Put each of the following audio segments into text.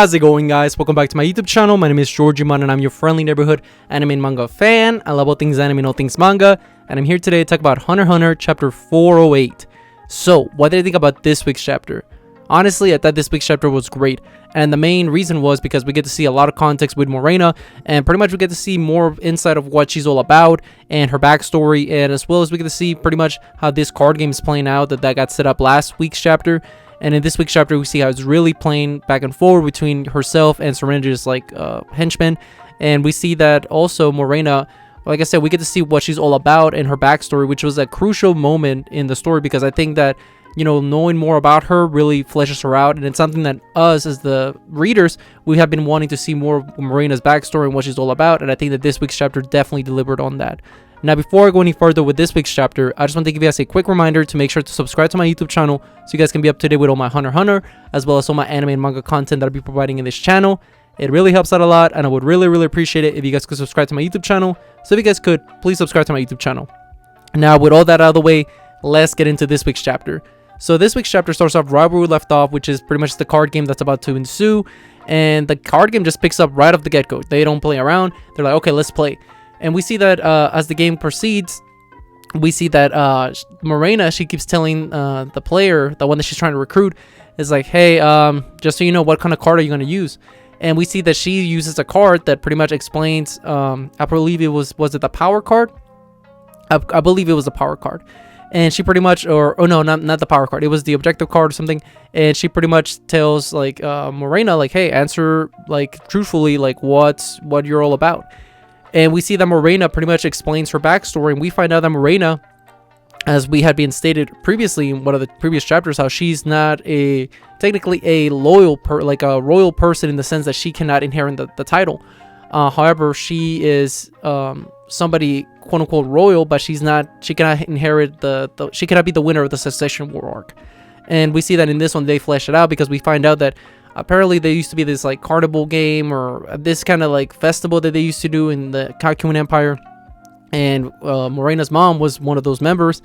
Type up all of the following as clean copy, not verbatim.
How's it going, guys? Welcome back to my YouTube channel. My name is Georgiman and I'm your friendly neighborhood anime and manga fan. I love all things anime and all things manga, and I'm here today to talk about Hunter x Hunter chapter 408. So, what did I think about this week's chapter? Honestly, I thought this week's chapter was great, and the main reason was because we get to see a lot of context with Morena, and pretty much we get to see more insight of what she's all about and her backstory, and as well as we get to see pretty much how this card game is playing out that got set up last week's chapter. And in this week's chapter, we see how it's really playing back and forth between herself and Serena's henchmen. And we see that also Morena, like I said, we get to see what she's all about and her backstory, which was a crucial moment in the story, because I think that, you know, knowing more about her really fleshes her out, and it's something that us as the readers, we have been wanting to see more of Morena's backstory and what she's all about, and I think that this week's chapter definitely delivered on that. Now, before I go any further with this week's chapter, I just want to give you guys a quick reminder to make sure to subscribe to my YouTube channel so you guys can be up to date with all my Hunter x Hunter, as well as all my anime and manga content that I'll be providing in this channel. It really helps out a lot, and I would really appreciate it if you guys could subscribe to my YouTube channel. So if you guys could, please subscribe to my YouTube channel. Now, with all that out of the way, let's get into this week's chapter. So this week's chapter starts off right where we left off, which is pretty much the card game that's about to ensue. And the card game just picks up right off the get-go. They don't play around. They're like, okay, let's play. And we see that as the game proceeds, we see that Morena, she keeps telling the player, the one that she's trying to recruit, is like, hey, just so you know, what kind of card are you going to use? And we see that she uses a card that pretty much explains, I believe it was it the power card? I believe it was the power card. And she pretty much, or no, not the power card. It was the objective card or something. And she pretty much tells like Morena, like, hey, answer like truthfully, like what you're all about. And we see that Morena pretty much explains her backstory, and we find out that Morena, as we had been stated previously in one of the previous chapters, how she's not technically a royal person in the sense that she cannot inherit the title. However, she is somebody quote unquote royal, but she cannot inherit she cannot be the winner of the Succession War arc. And we see that in this one they flesh it out, because we find out that apparently there used to be this like carnival game or this kind of like festival that they used to do in the Kakyoin Empire, and Morena's mom was one of those members,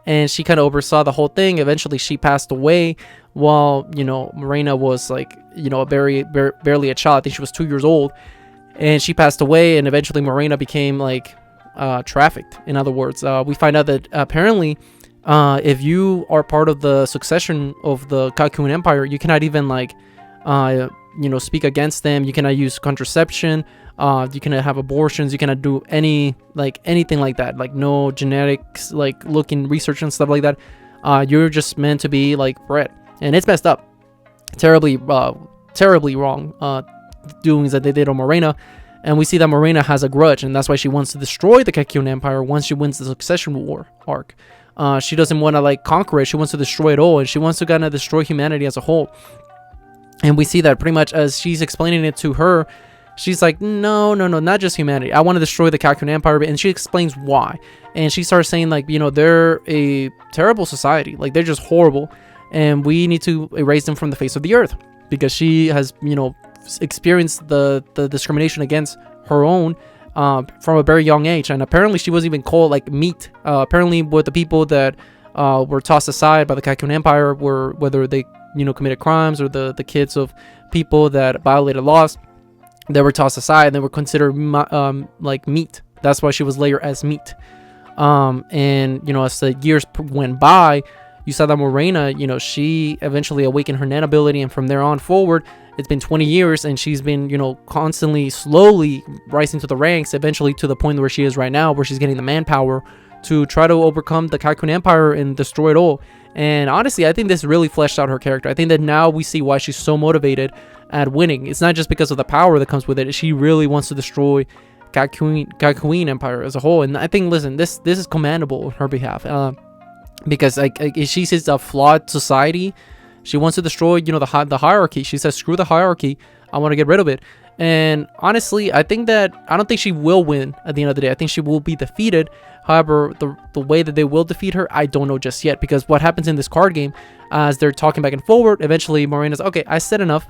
and she kind of oversaw the whole thing. Eventually she passed away while, you know, Morena was like, you know, barely a child. I think she was 2 years old, and she passed away, and eventually Morena became like trafficked. In other words, we find out that apparently if you are part of the succession of the Kakyoin Empire, you cannot even like you know, speak against them. You cannot use contraception. You cannot have abortions. You cannot do anything like that. Like no genetics, like looking research and stuff like that. You're just meant to be like bred, and it's messed up, terribly wrong doings that they did on Morena. And we see that Morena has a grudge, and that's why she wants to destroy the Kakyoin Empire once she wins the Succession War arc. She doesn't want to like conquer it. She wants to destroy it all, and she wants to kind of destroy humanity as a whole. And we see that pretty much as she's explaining it to her, she's like, no, not just humanity. I want to destroy the Kakyoin Empire. And she explains why. And she starts saying, like, you know, they're a terrible society. Like, they're just horrible. And we need to erase them from the face of the earth. Because she has, you know, experienced the discrimination against her own from a very young age. And apparently she was even called, like, meat. Apparently with the people that were tossed aside by the Kakyoin Empire were, whether they, you know, committed crimes, or the kids of people that violated laws, they were tossed aside and they were considered like meat. That's why she was layered as meat. And you know, as the years went by, you saw that Morena, you know, she eventually awakened her nan ability, and from there on forward, it's been 20 years, and she's been, you know, constantly slowly rising to the ranks, eventually to the point where she is right now, where she's getting the manpower to try to overcome the Kakyoin Empire and destroy it all. And honestly, I think this really fleshed out her character. I think that now we see why she's so motivated at winning. It's not just because of the power that comes with it. She really wants to destroy Kakyoin Empire as a whole. And I think, listen, this is commendable on her behalf, because like she sees a flawed society. She wants to destroy, you know, the hierarchy. She says, screw the hierarchy. I want to get rid of it. And honestly, I don't think she will win at the end of the day. I think she will be defeated. However, the way that they will defeat her, I don't know just yet, because what happens in this card game, as they're talking back and forward, eventually Morena's, okay, I said enough.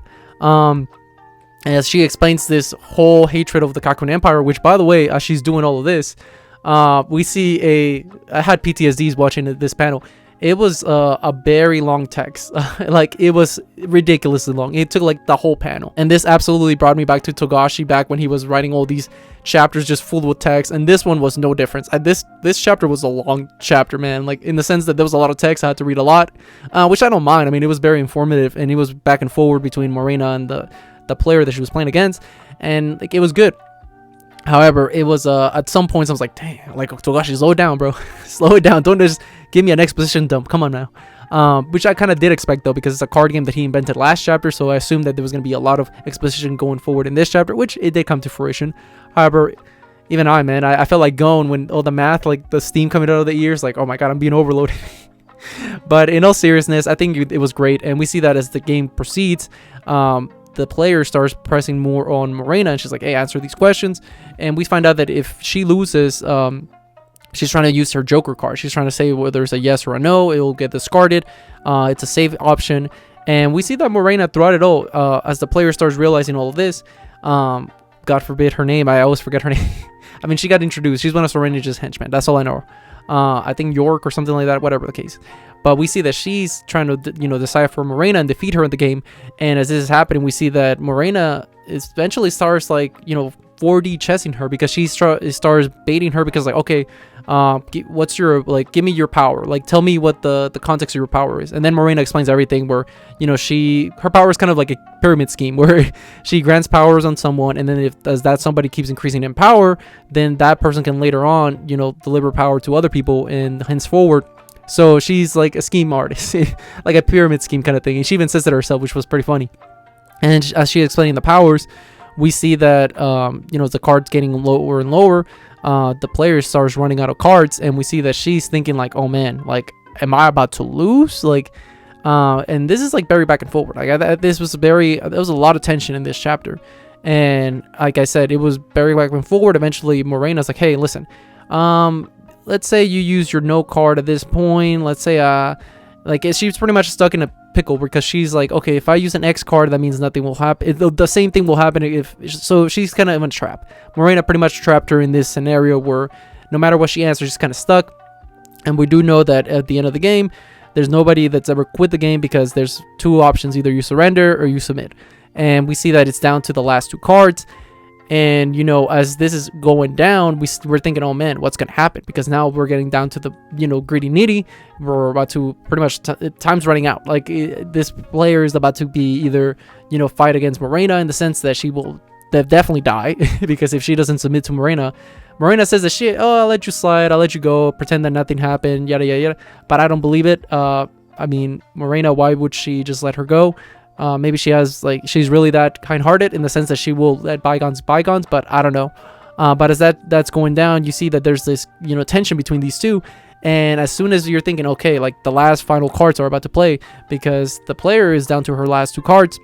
As she explains this whole hatred of the Kakyoin Empire, which, by the way, as she's doing all of this, we see I had PTSDs watching this panel. it was a very long text. Like, it was ridiculously long. It took like the whole panel, and this absolutely brought me back to Togashi back when he was writing all these chapters just full with text, and this one was no difference. This chapter was a long chapter, man, like in the sense that there was a lot of text. I had to read a lot, which I don't mind. I mean, it was very informative, and it was back and forward between Morena and the player that she was playing against, and like it was good. However, it was at some points I was like, damn, like, Togashi, slow it down, bro. Slow it down. Don't just give me an exposition dump. Come on now. Which I kind of did expect, though, because it's a card game that he invented last chapter, so I assumed that there was going to be a lot of exposition going forward in this chapter, which it did come to fruition. However, even I felt like going when all the math, like the steam coming out of the ears, like, oh my god, I'm being overloaded. But in all seriousness, I think it was great, and we see that as the game proceeds. The player starts pressing more on Morena, and she's like, hey, answer these questions. And we find out that if she loses, she's trying to use her Joker card. She's trying to say whether it's a yes or a no. It will get discarded. It's a safe option. And we see that Morena, throughout it all, as the player starts realizing all of this, God forbid her name. I always forget her name. I mean, she got introduced. She's one of Serena's henchmen. That's all I know. I think York or something like that, whatever the case. But we see that she's trying to, decipher Morena and defeat her in the game. And as this is happening, we see that Morena eventually starts, like, 4D chessing her, because she starts baiting her, because like, okay, what's your, like, give me your power, like, tell me what the context of your power is. And then Morena explains everything, where her power is kind of like a pyramid scheme, where she grants powers on someone, and then as that somebody keeps increasing in power, then that person can later on deliver power to other people, and henceforward. So she's like a scheme artist, like a pyramid scheme kind of thing, and she even says it herself, which was pretty funny. And as she's explaining the powers, we see that the cards getting lower and lower. The player starts running out of cards, and we see that she's thinking like, oh man, like, am I about to lose? Like, and this is like very back and forward. Like, there was a lot of tension in this chapter, and like I said, it was very back and forward. Eventually, Morena's like, hey, listen, let's say you use your no card at this point. Let's say like, she's pretty much stuck in a pickle, because she's like, okay, if I use an X card, that means nothing will happen. The same thing will happen so she's kind of in a trap. Morena pretty much trapped her in this scenario where no matter what she answers, she's kind of stuck. And we do know that at the end of the game, there's nobody that's ever quit the game, because there's two options: either you surrender or you submit. And we see that it's down to the last two cards. And as this is going down, we're thinking, oh man, what's gonna happen? Because now we're getting down to the gritty nitty. We're about to pretty much time's running out. Like, this player is about to be either fight against Morena, in the sense that she will definitely die because if she doesn't submit to Morena says that shit, oh, I'll let you slide, I'll let you go, pretend that nothing happened, yada yada yada. But I don't believe it. I mean, Morena, why would she just let her go? Maybe she's really that kind-hearted, in the sense that she will let bygones bygones, but I don't know. But as that's going down, you see that there's this tension between these two. And as soon as you're thinking, okay, like, the last final cards are about to play, because the player is down to her last two cards,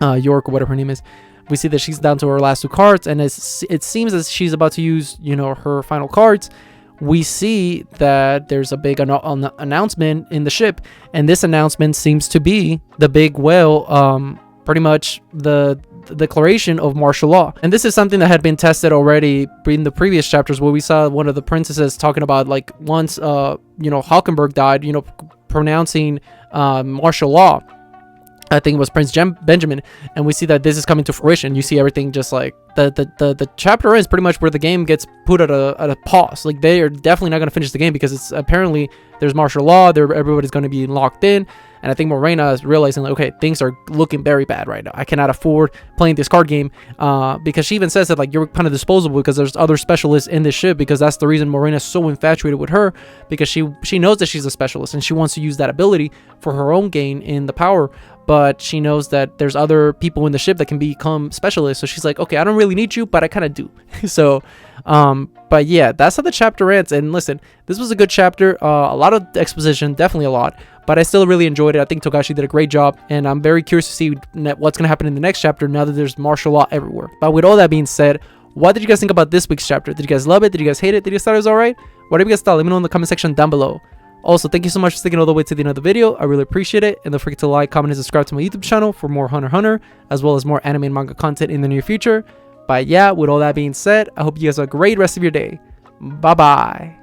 York or whatever her name is, we see that she's down to her last two cards, and it seems as she's about to use her final cards. We see that there's a big announcement in the ship, and this announcement seems to be the big whale, pretty much the declaration of martial law. And this is something that had been tested already in the previous chapters, where we saw one of the princesses talking about, like, once Hulkenberg died, pronouncing martial law. I think it was Prince Benjamin, and we see that this is coming to fruition. You see everything just like the chapter ends pretty much where the game gets put at a pause. Like, they are definitely not going to finish the game, because it's apparently there's martial law. Everybody's going to be locked in, and I think Morena is realizing, like, okay, things are looking very bad right now. I cannot afford playing this card game, because she even says that, like, you're kind of disposable, because there's other specialists in this ship, because that's the reason Morena is so infatuated with her, because she knows that she's a specialist, and she wants to use that ability for her own gain in the power. But she knows that there's other people in the ship that can become specialists. So she's like, okay, I don't really need you, but I kind of do. So, but yeah, that's how the chapter ends. And listen, this was a good chapter. A lot of exposition, definitely a lot. But I still really enjoyed it. I think Togashi did a great job. And I'm very curious to see what's going to happen in the next chapter now that there's martial law everywhere. But with all that being said, what did you guys think about this week's chapter? Did you guys love it? Did you guys hate it? Did you guys thought it was alright? Whatever you guys thought, let me know in the comment section down below. Also, thank you so much for sticking all the way to the end of the video. I really appreciate it. And don't forget to like, comment, and subscribe to my YouTube channel for more Hunter x Hunter, as well as more anime and manga content in the near future. But yeah, with all that being said, I hope you guys have a great rest of your day. Bye-bye.